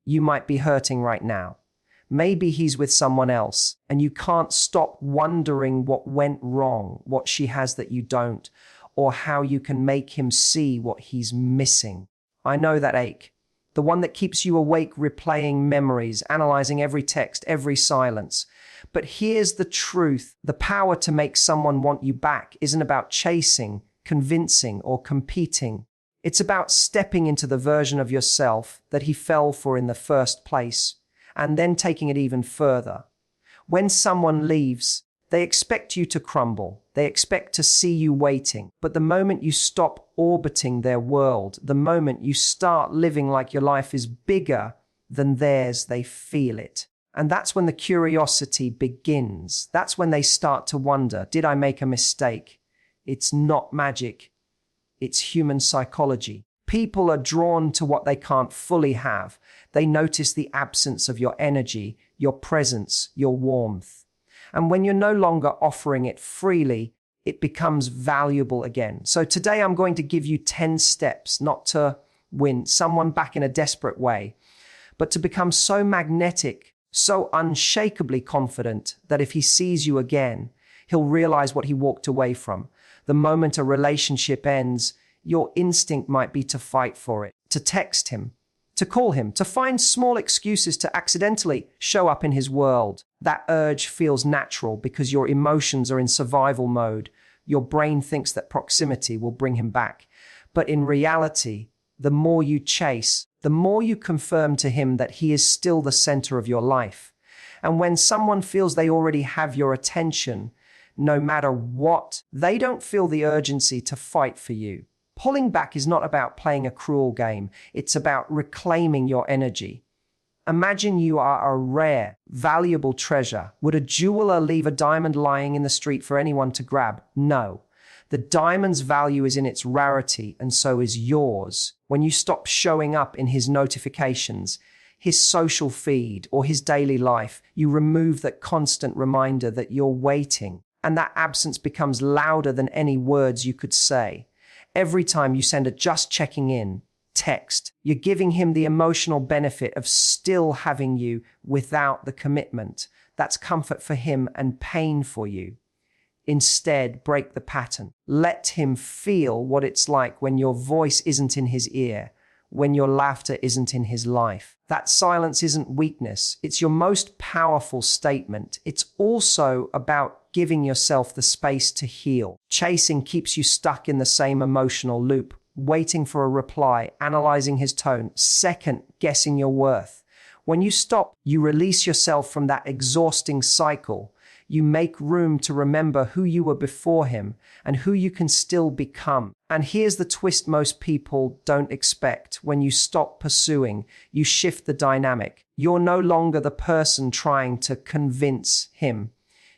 You might be hurting right now. Maybe he's with someone else, and you can't stop wondering what went wrong, what she has that you don't, or how you can make him see what he's missing. I know that ache. The one that keeps you awake replaying memories, analyzing every text, every silence. But here's the truth. The power to make someone want you back isn't about chasing, convincing, or competing. It's about stepping into the version of yourself that he fell for in the first place, and then taking it even further. When someone leaves, they expect you to crumble. They expect to see you waiting. But the moment you stop orbiting their world, the moment you start living like your life is bigger than theirs, they feel it. And that's when the curiosity begins. That's when they start to wonder, did I make a mistake? It's not magic. It's human psychology. People are drawn to what they can't fully have. They notice the absence of your energy, your presence, your warmth. And when you're no longer offering it freely, it becomes valuable again. So today I'm going to give you 10 steps, not to win someone back in a desperate way, but to become so magnetic, so unshakably confident that if he sees you again, he'll realize what he walked away from. The moment a relationship ends, your instinct might be to fight for it, to text him, to call him, to find small excuses to accidentally show up in his world. That urge feels natural because your emotions are in survival mode. Your brain thinks that proximity will bring him back. But in reality, the more you chase, the more you confirm to him that he is still the center of your life. And when someone feels they already have your attention, no matter what, they don't feel the urgency to fight for you. Pulling back is not about playing a cruel game. It's about reclaiming your energy. Imagine you are a rare, valuable treasure. Would a jeweler leave a diamond lying in the street for anyone to grab? No. The diamond's value is in its rarity, and so is yours. When you stop showing up in his notifications, his social feed, or his daily life, you remove that constant reminder that you're waiting, and that absence becomes louder than any words you could say. Every time you send a just checking in text, you're giving him the emotional benefit of still having you without the commitment. That's comfort for him and pain for you. Instead, break the pattern. Let him feel what it's like when your voice isn't in his ear, when your laughter isn't in his life. That silence isn't weakness. It's your most powerful statement. It's also about giving yourself the space to heal. Chasing keeps you stuck in the same emotional loop, waiting for a reply, analyzing his tone, second guessing your worth. When you stop, you release yourself from that exhausting cycle. You make room to remember who you were before him and who you can still become. And here's the twist most people don't expect. When you stop pursuing, you shift the dynamic. You're no longer the person trying to convince him.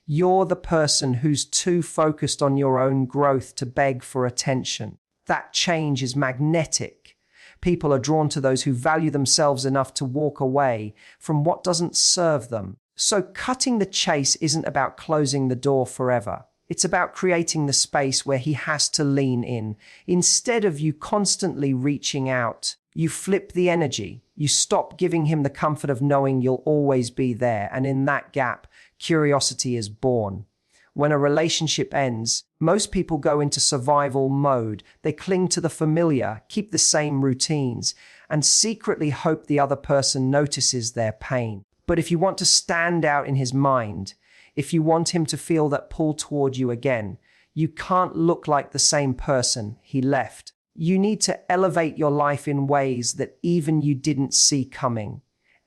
You're the person who's too focused on your own growth to beg for attention. That change is magnetic. People are drawn to those who value themselves enough to walk away from what doesn't serve them. So cutting the chase isn't about closing the door forever. It's about creating the space where he has to lean in. Instead of you constantly reaching out, you flip the energy. You stop giving him the comfort of knowing you'll always be there. And in that gap, curiosity is born. When a relationship ends, most people go into survival mode. They cling to the familiar, keep the same routines, and secretly hope the other person notices their pain. But if you want to stand out in his mind, if you want him to feel that pull toward you again, you can't look like the same person he left. You need to elevate your life in ways that even you didn't see coming.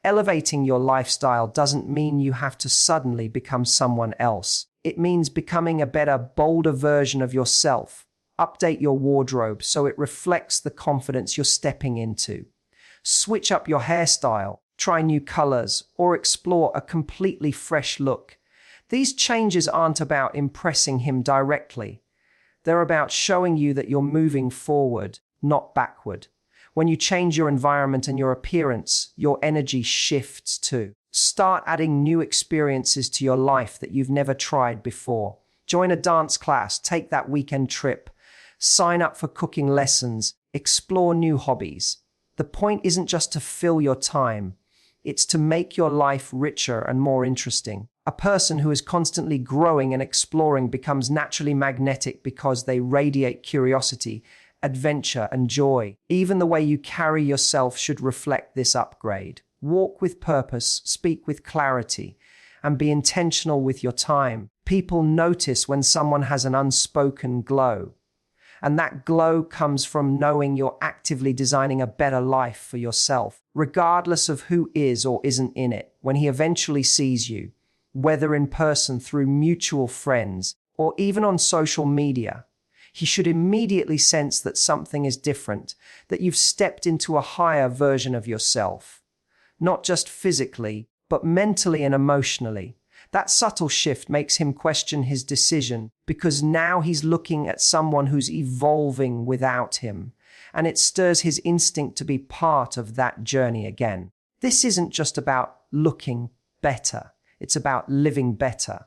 Elevating your lifestyle doesn't mean you have to suddenly become someone else. It means becoming a better, bolder version of yourself. Update your wardrobe so it reflects the confidence you're stepping into. Switch up your hairstyle, try new colors, or explore a completely fresh look. These changes aren't about impressing him directly. They're about showing you that you're moving forward, not backward. When you change your environment and your appearance, your energy shifts too. Start adding new experiences to your life that you've never tried before. Join a dance class, take that weekend trip, sign up for cooking lessons, explore new hobbies. The point isn't just to fill your time. It's to make your life richer and more interesting. A person who is constantly growing and exploring becomes naturally magnetic because they radiate curiosity, adventure, and joy. Even the way you carry yourself should reflect this upgrade. Walk with purpose, speak with clarity, and be intentional with your time. People notice when someone has an unspoken glow. And that glow comes from knowing you're actively designing a better life for yourself, regardless of who is or isn't in it. When he eventually sees you, whether in person through mutual friends or even on social media, he should immediately sense that something is different, that you've stepped into a higher version of yourself, not just physically, but mentally and emotionally. That subtle shift makes him question his decision because now he's looking at someone who's evolving without him, and it stirs his instinct to be part of that journey again. This isn't just about looking better, it's about living better.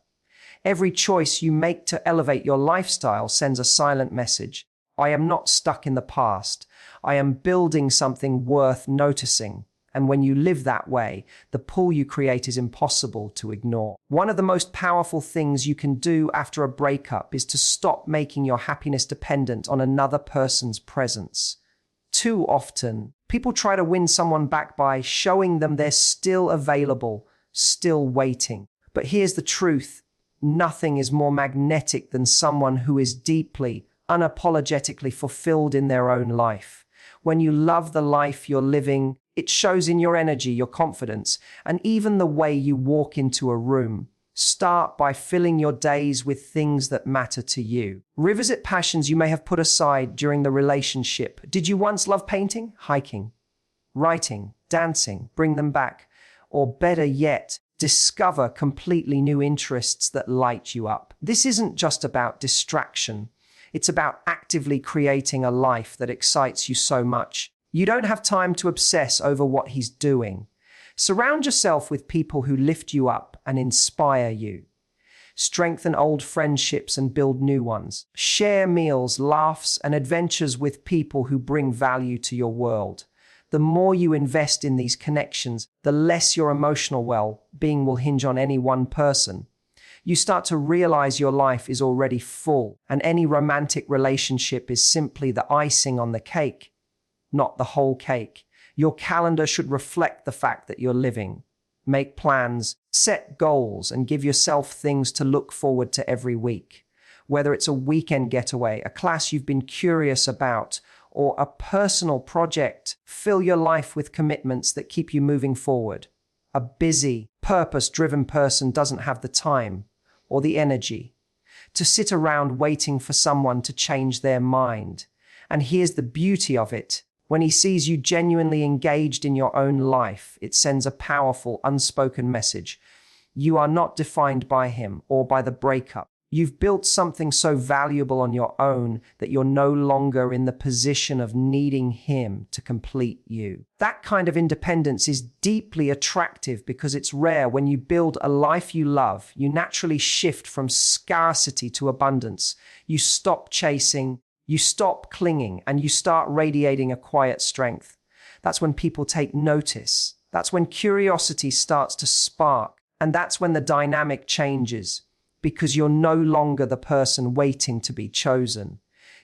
Every choice you make to elevate your lifestyle sends a silent message. I am not stuck in the past. I am building something worth noticing. And when you live that way, the pull you create is impossible to ignore. One of the most powerful things you can do after a breakup is to stop making your happiness dependent on another person's presence. Too often, people try to win someone back by showing them they're still available, still waiting. But here's the truth. Nothing is more magnetic than someone who is deeply, unapologetically fulfilled in their own life. When you love the life you're living, it shows in your energy, your confidence, and even the way you walk into a room. Start by filling your days with things that matter to you. Revisit passions you may have put aside during the relationship. Did you once love painting, hiking, writing, dancing? Bring them back. Or better yet, discover completely new interests that light you up. This isn't just about distraction. It's about actively creating a life that excites you so much. You don't have time to obsess over what he's doing. Surround yourself with people who lift you up and inspire you. Strengthen old friendships and build new ones. Share meals, laughs, and adventures with people who bring value to your world. The more you invest in these connections, the less your emotional well-being will hinge on any one person. You start to realize your life is already full, and any romantic relationship is simply the icing on the cake, not the whole cake. Your calendar should reflect the fact that you're living. Make plans, set goals, and give yourself things to look forward to every week. Whether it's a weekend getaway, a class you've been curious about, or a personal project, fill your life with commitments that keep you moving forward. A busy, purpose-driven person doesn't have the time or the energy to sit around waiting for someone to change their mind. And here's the beauty of it. When he sees you genuinely engaged in your own life, it sends a powerful, unspoken message. You are not defined by him or by the breakup. You've built something so valuable on your own that you're no longer in the position of needing him to complete you. That kind of independence is deeply attractive because it's rare. When you build a life you love, you naturally shift from scarcity to abundance. You stop chasing, you stop clinging, and you start radiating a quiet strength. That's when people take notice. That's when curiosity starts to spark. And that's when the dynamic changes. Because you're no longer the person waiting to be chosen.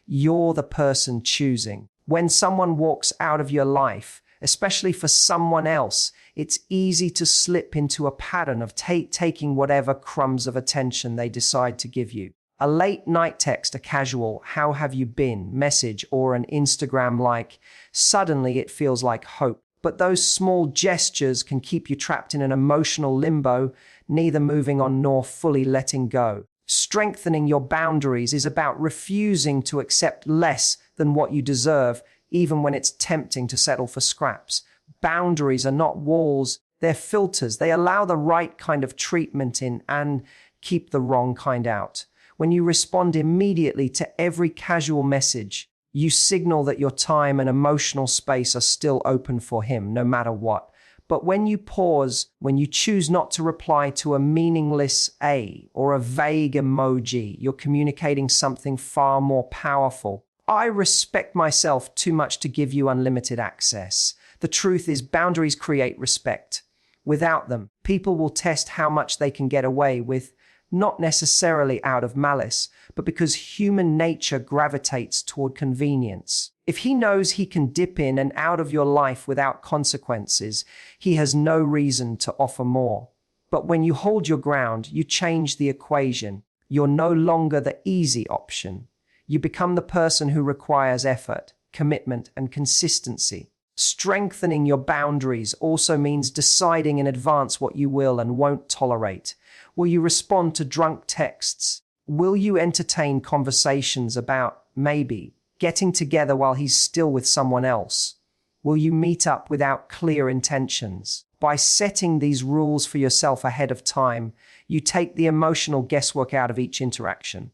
You're the person choosing. When someone walks out of your life, especially for someone else, it's easy to slip into a pattern of taking whatever crumbs of attention they decide to give you. A late night text, a casual "how have you been" message, or an Instagram like, suddenly it feels like hope. But those small gestures can keep you trapped in an emotional limbo, neither moving on nor fully letting go. Strengthening your boundaries is about refusing to accept less than what you deserve, even when it's tempting to settle for scraps. Boundaries are not walls, they're filters. They allow the right kind of treatment in and keep the wrong kind out. When you respond immediately to every casual message, you signal that your time and emotional space are still open for him, no matter what. But when you pause, when you choose not to reply to a meaningless "a" or a vague emoji, you're communicating something far more powerful. I respect myself too much to give you unlimited access. The truth is, boundaries create respect. Without them, people will test how much they can get away with, not necessarily out of malice, but because human nature gravitates toward convenience. If he knows he can dip in and out of your life without consequences, he has no reason to offer more. But when you hold your ground, you change the equation. You're no longer the easy option. You become the person who requires effort, commitment, and consistency. Strengthening your boundaries also means deciding in advance what you will and won't tolerate. Will you respond to drunk texts? Will you entertain conversations about, maybe, getting together while he's still with someone else? Will you meet up without clear intentions? By setting these rules for yourself ahead of time, you take the emotional guesswork out of each interaction.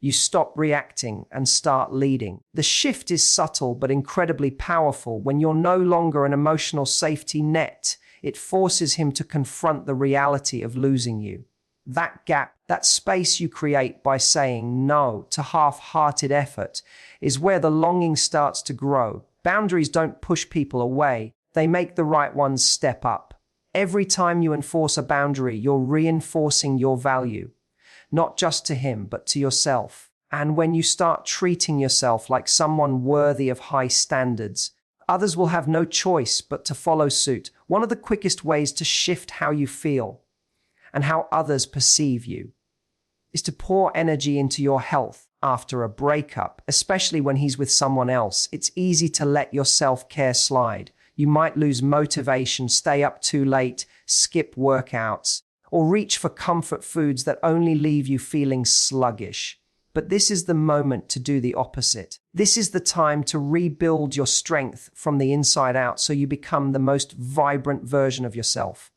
You stop reacting and start leading. The shift is subtle but incredibly powerful. When you're no longer an emotional safety net, it forces him to confront the reality of losing you. That gap, that space you create by saying no to half-hearted effort, is where the longing starts to grow. Boundaries don't push people away, they make the right ones step up. Every time you enforce a boundary, you're reinforcing your value, not just to him, but to yourself. And when you start treating yourself like someone worthy of high standards, others will have no choice but to follow suit. One of the quickest ways to shift how you feel and how others perceive you is to pour energy into your health after a breakup, especially when he's with someone else. It's easy to let your self-care slide. You might lose motivation, stay up too late, skip workouts, or reach for comfort foods that only leave you feeling sluggish. But this is the moment to do the opposite. This is the time to rebuild your strength from the inside out so you become the most vibrant version of yourself.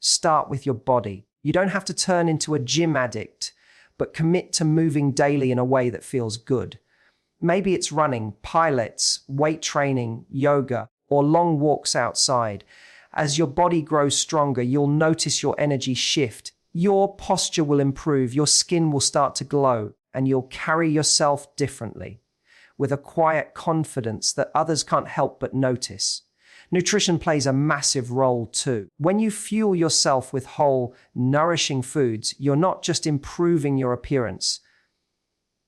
Start with your body. You don't have to turn into a gym addict, but commit to moving daily in a way that feels good. Maybe it's running, pilates, weight training, yoga, or long walks outside. As your body grows stronger, you'll notice your energy shift. Your posture will improve, your skin will start to glow, and you'll carry yourself differently, with a quiet confidence that others can't help but notice. Nutrition plays a massive role too. When you fuel yourself with whole, nourishing foods, you're not just improving your appearance.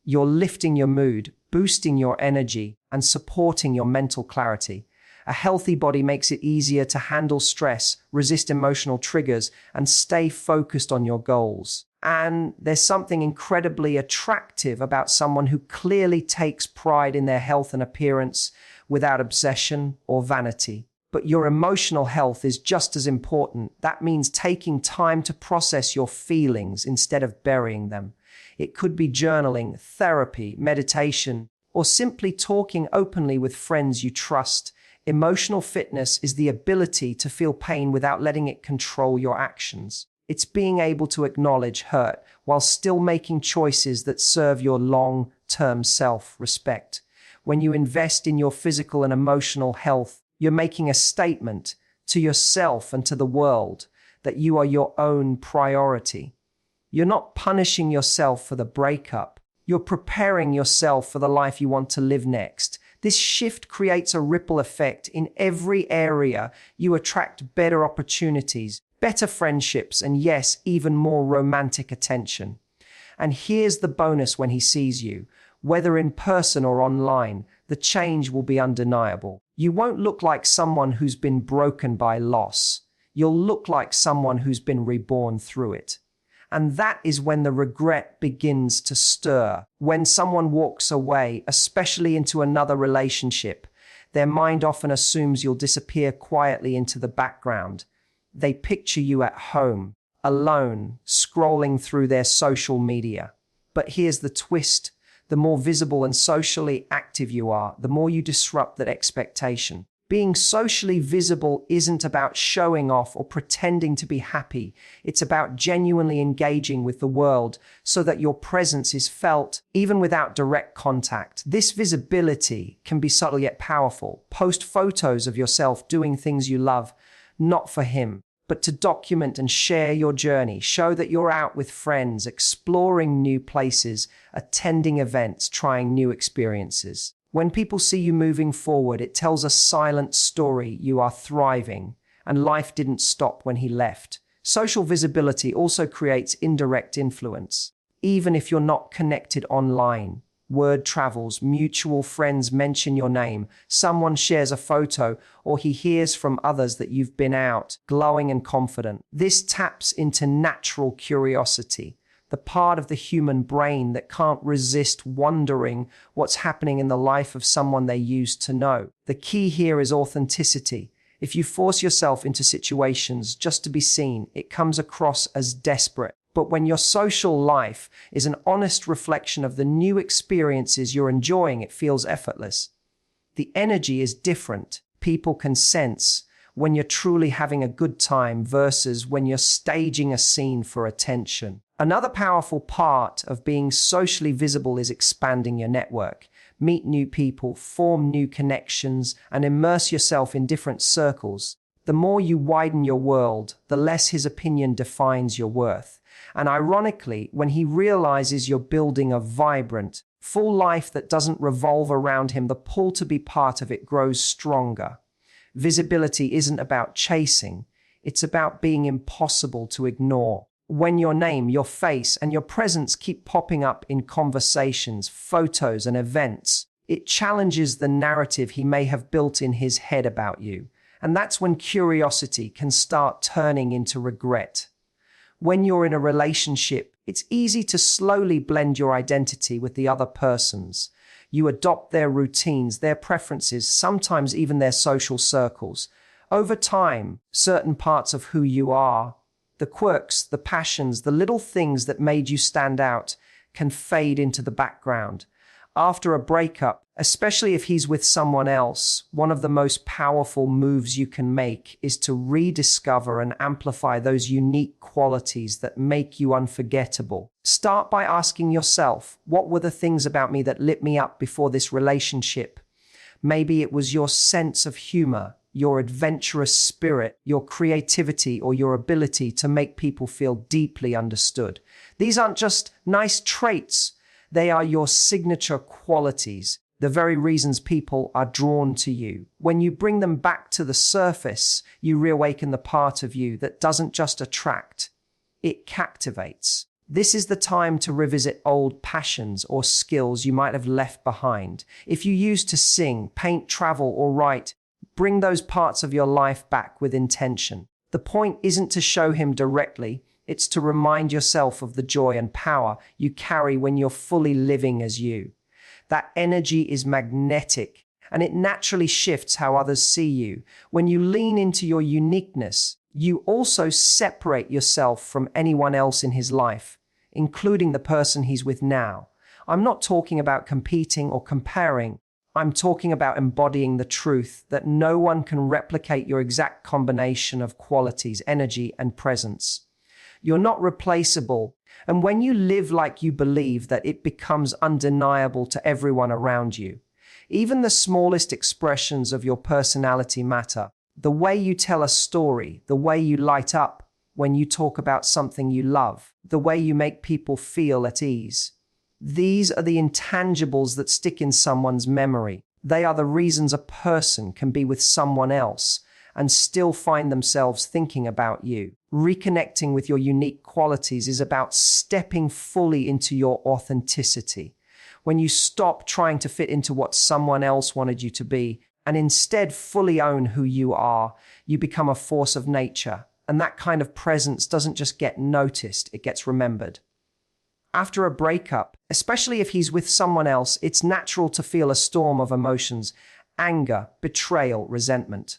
You're lifting your mood, boosting your energy, and supporting your mental clarity. A healthy body makes it easier to handle stress, resist emotional triggers, and stay focused on your goals. And there's something incredibly attractive about someone who clearly takes pride in their health and appearance without obsession or vanity. But your emotional health is just as important. That means taking time to process your feelings instead of burying them. It could be journaling, therapy, meditation, or simply talking openly with friends you trust. Emotional fitness is the ability to feel pain without letting it control your actions. It's being able to acknowledge hurt while still making choices that serve your long-term self-respect. When you invest in your physical and emotional health, you're making a statement to yourself and to the world that you are your own priority. You're not punishing yourself for the breakup. You're preparing yourself for the life you want to live next. This shift creates a ripple effect in every area. You attract better opportunities, better friendships, and yes, even more romantic attention. And here's the bonus: when he sees you, whether in person or online, the change will be undeniable. You won't look like someone who's been broken by loss. You'll look like someone who's been reborn through it. And that is when the regret begins to stir. When someone walks away, especially into another relationship, their mind often assumes you'll disappear quietly into the background. They picture you at home, alone, scrolling through their social media. But here's the twist. The more visible and socially active you are, the more you disrupt that expectation. Being socially visible isn't about showing off or pretending to be happy. It's about genuinely engaging with the world so that your presence is felt, even without direct contact. This visibility can be subtle yet powerful. Post photos of yourself doing things you love, not for him, but to document and share your journey. Show that you're out with friends, exploring new places, attending events, trying new experiences. When people see you moving forward, it tells a silent story. You are thriving, and life didn't stop when he left. Social visibility also creates indirect influence. Even if you're not connected online, word travels, mutual friends mention your name, someone shares a photo, or he hears from others that you've been out, glowing and confident. This taps into natural curiosity, the part of the human brain that can't resist wondering what's happening in the life of someone they used to know. The key here is authenticity. If you force yourself into situations just to be seen, it comes across as desperate. But when your social life is an honest reflection of the new experiences you're enjoying, it feels effortless. The energy is different. People can sense when you're truly having a good time versus when you're staging a scene for attention. Another powerful part of being socially visible is expanding your network. Meet new people, form new connections, and immerse yourself in different circles. The more you widen your world, the less his opinion defines your worth. And ironically, when he realizes you're building a vibrant, full life that doesn't revolve around him, the pull to be part of it grows stronger. Visibility isn't about chasing, it's about being impossible to ignore. When your name, your face, and your presence keep popping up in conversations, photos, and events, it challenges the narrative he may have built in his head about you. And that's when curiosity can start turning into regret. When you're in a relationship, it's easy to slowly blend your identity with the other person's. You adopt their routines, their preferences, sometimes even their social circles. Over time, certain parts of who you are, the quirks, the passions, the little things that made you stand out, can fade into the background. After a breakup, especially if he's with someone else, one of the most powerful moves you can make is to rediscover and amplify those unique qualities that make you unforgettable. Start by asking yourself, what were the things about me that lit me up before this relationship? Maybe it was your sense of humor, your adventurous spirit, your creativity, or your ability to make people feel deeply understood. These aren't just nice traits. They are your signature qualities, the very reasons people are drawn to you. When you bring them back to the surface, you reawaken the part of you that doesn't just attract, it captivates. This is the time to revisit old passions or skills you might have left behind. If you used to sing, paint, travel, or write, bring those parts of your life back with intention. The point isn't to show him directly, it's to remind yourself of the joy and power you carry when you're fully living as you. That energy is magnetic, and it naturally shifts how others see you. When you lean into your uniqueness, you also separate yourself from anyone else in his life, including the person he's with now. I'm not talking about competing or comparing. I'm talking about embodying the truth that no one can replicate your exact combination of qualities, energy, and presence. You're not replaceable. And when you live like you believe that, it becomes undeniable to everyone around you. Even the smallest expressions of your personality matter. The way you tell a story, the way you light up when you talk about something you love, the way you make people feel at ease. These are the intangibles that stick in someone's memory. They are the reasons a person can be with someone else and still find themselves thinking about you. Reconnecting with your unique qualities is about stepping fully into your authenticity. When you stop trying to fit into what someone else wanted you to be and instead fully own who you are, you become a force of nature. And that kind of presence doesn't just get noticed, it gets remembered. After a breakup, especially if he's with someone else, it's natural to feel a storm of emotions: anger, betrayal, resentment.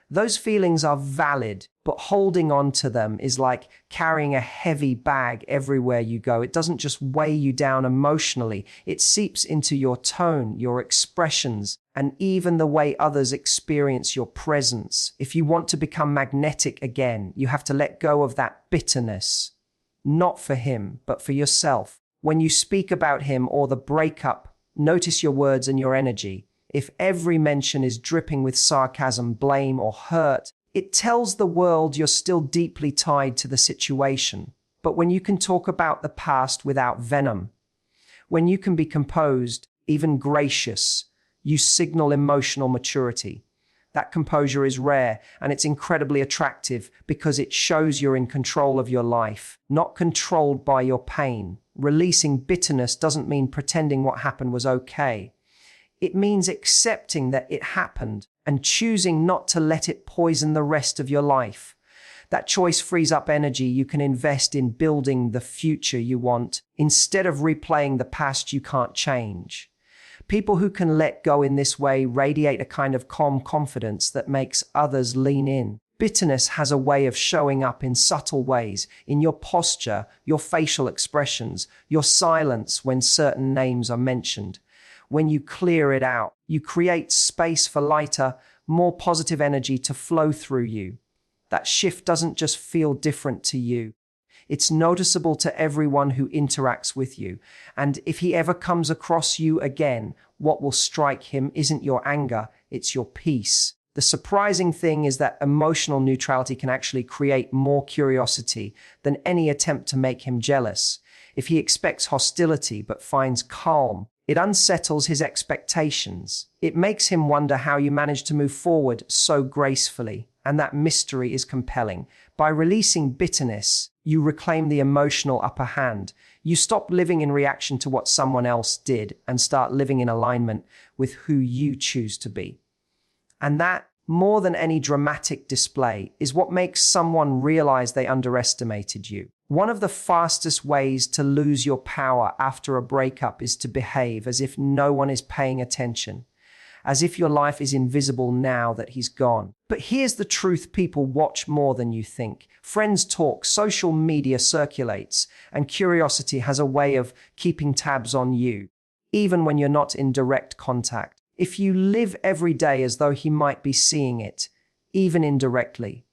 Those feelings are valid, but holding on to them is like carrying a heavy bag everywhere you go. It doesn't just weigh you down emotionally, it seeps into your tone, your expressions, and even the way others experience your presence. If you want to become magnetic again, you have to let go of that bitterness. Not for him, but for yourself. When you speak about him or the breakup, notice your words and your energy. If every mention is dripping with sarcasm, blame, or hurt, it tells the world you're still deeply tied to the situation. But when you can talk about the past without venom, when you can be composed, even gracious, you signal emotional maturity. That composure is rare and it's incredibly attractive because it shows you're in control of your life, not controlled by your pain. Releasing bitterness doesn't mean pretending what happened was okay. It means accepting that it happened and choosing not to let it poison the rest of your life. That choice frees up energy you can invest in building the future you want instead of replaying the past you can't change. People who can let go in this way radiate a kind of calm confidence that makes others lean in. Bitterness has a way of showing up in subtle ways, in your posture, your facial expressions, your silence when certain names are mentioned. When you clear it out, you create space for lighter, more positive energy to flow through you. That shift doesn't just feel different to you. It's noticeable to everyone who interacts with you. And if he ever comes across you again, what will strike him isn't your anger, it's your peace. The surprising thing is that emotional neutrality can actually create more curiosity than any attempt to make him jealous. If he expects hostility but finds calm, it unsettles his expectations. It makes him wonder how you manage to move forward so gracefully. And that mystery is compelling. By releasing bitterness, you reclaim the emotional upper hand. You stop living in reaction to what someone else did and start living in alignment with who you choose to be. And that, more than any dramatic display, is what makes someone realize they underestimated you. One of the fastest ways to lose your power after a breakup is to behave as if no one is paying attention, as if your life is invisible now that he's gone. But here's the truth: people watch more than you think. Friends talk, social media circulates, and curiosity has a way of keeping tabs on you, even when you're not in direct contact. If you live every day as though he might be seeing it, even indirectly,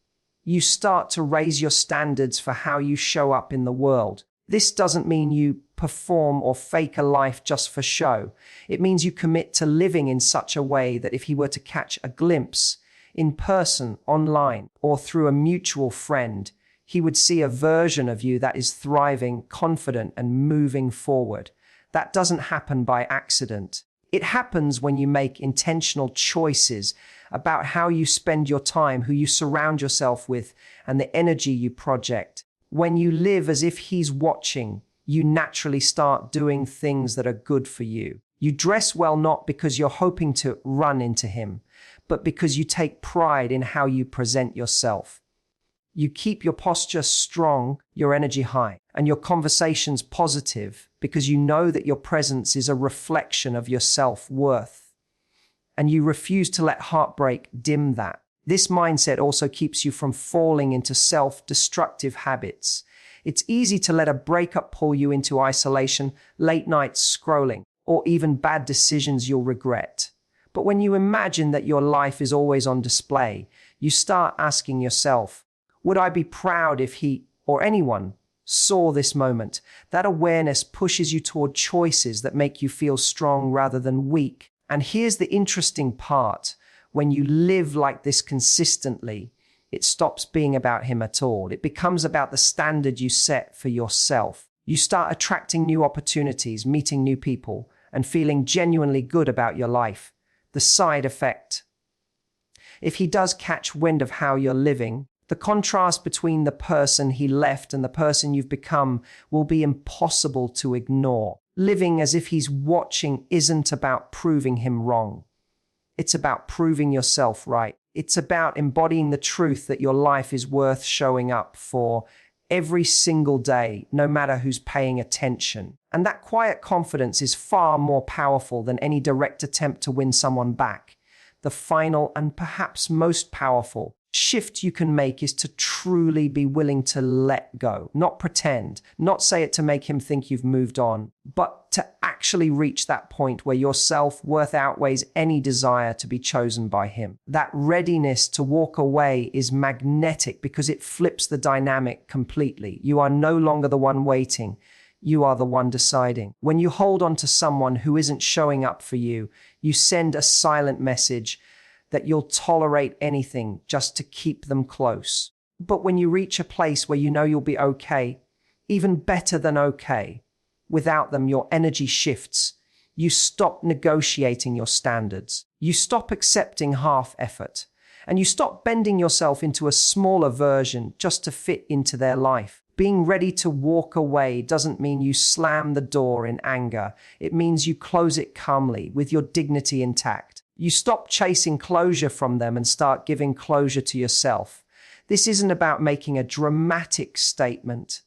you start to raise your standards for how you show up in the world. This doesn't mean you perform or fake a life just for show. It means you commit to living in such a way that if he were to catch a glimpse, in person, online, or through a mutual friend, he would see a version of you that is thriving, confident, and moving forward. That doesn't happen by accident. It happens when you make intentional choices about how you spend your time, who you surround yourself with, and the energy you project. When you live as if he's watching, you naturally start doing things that are good for you. You dress well not because you're hoping to run into him, but because you take pride in how you present yourself. You keep your posture strong, your energy high, and your conversations positive because you know that your presence is a reflection of your self-worth. And you refuse to let heartbreak dim that. This mindset also keeps you from falling into self-destructive habits. It's easy to let a breakup pull you into isolation, late night scrolling, or even bad decisions you'll regret. But when you imagine that your life is always on display, you start asking yourself, would I be proud if he or anyone saw this moment? That awareness pushes you toward choices that make you feel strong rather than weak. And here's the interesting part. When you live like this consistently, it stops being about him at all. It becomes about the standard you set for yourself. You start attracting new opportunities, meeting new people, and feeling genuinely good about your life. The side effect: if he does catch wind of how you're living, the contrast between the person he left and the person you've become will be impossible to ignore. Living as if he's watching isn't about proving him wrong. It's about proving yourself right. It's about embodying the truth that your life is worth showing up for every single day, no matter who's paying attention. And that quiet confidence is far more powerful than any direct attempt to win someone back. The final and perhaps most powerful shift you can make is to truly be willing to let go, not pretend, not say it to make him think you've moved on, but to actually reach that point where your self-worth outweighs any desire to be chosen by him. That readiness to walk away is magnetic because it flips the dynamic completely. You are no longer the one waiting. You are the one deciding. When you hold on to someone who isn't showing up for you, you send a silent message that you'll tolerate anything just to keep them close. But when you reach a place where you know you'll be okay, even better than okay, without them, your energy shifts. You stop negotiating your standards. You stop accepting half effort. And you stop bending yourself into a smaller version just to fit into their life. Being ready to walk away doesn't mean you slam the door in anger. It means you close it calmly, with your dignity intact. You stop chasing closure from them and start giving closure to yourself. This isn't about making a dramatic statement.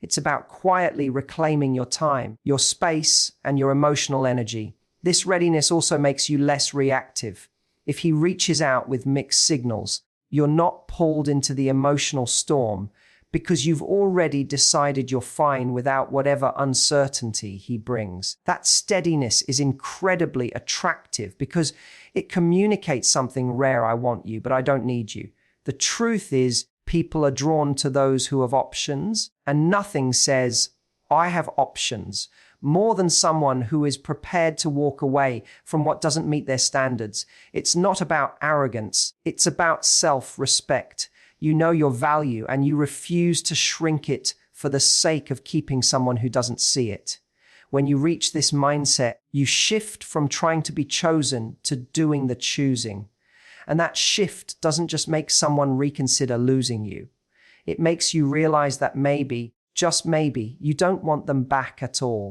It's about quietly reclaiming your time, your space, and your emotional energy. This readiness also makes you less reactive. If he reaches out with mixed signals, you're not pulled into the emotional storm because you've already decided you're fine without whatever uncertainty he brings. That steadiness is incredibly attractive because it communicates something rare: I want you, but I don't need you. The truth is, people are drawn to those who have options, and nothing says, I have options, more than someone who is prepared to walk away from what doesn't meet their standards. It's not about arrogance, it's about self-respect. You know your value and you refuse to shrink it for the sake of keeping someone who doesn't see it. When you reach this mindset, you shift from trying to be chosen to doing the choosing. And that shift doesn't just make someone reconsider losing you. It makes you realize that maybe, just maybe, you don't want them back at all.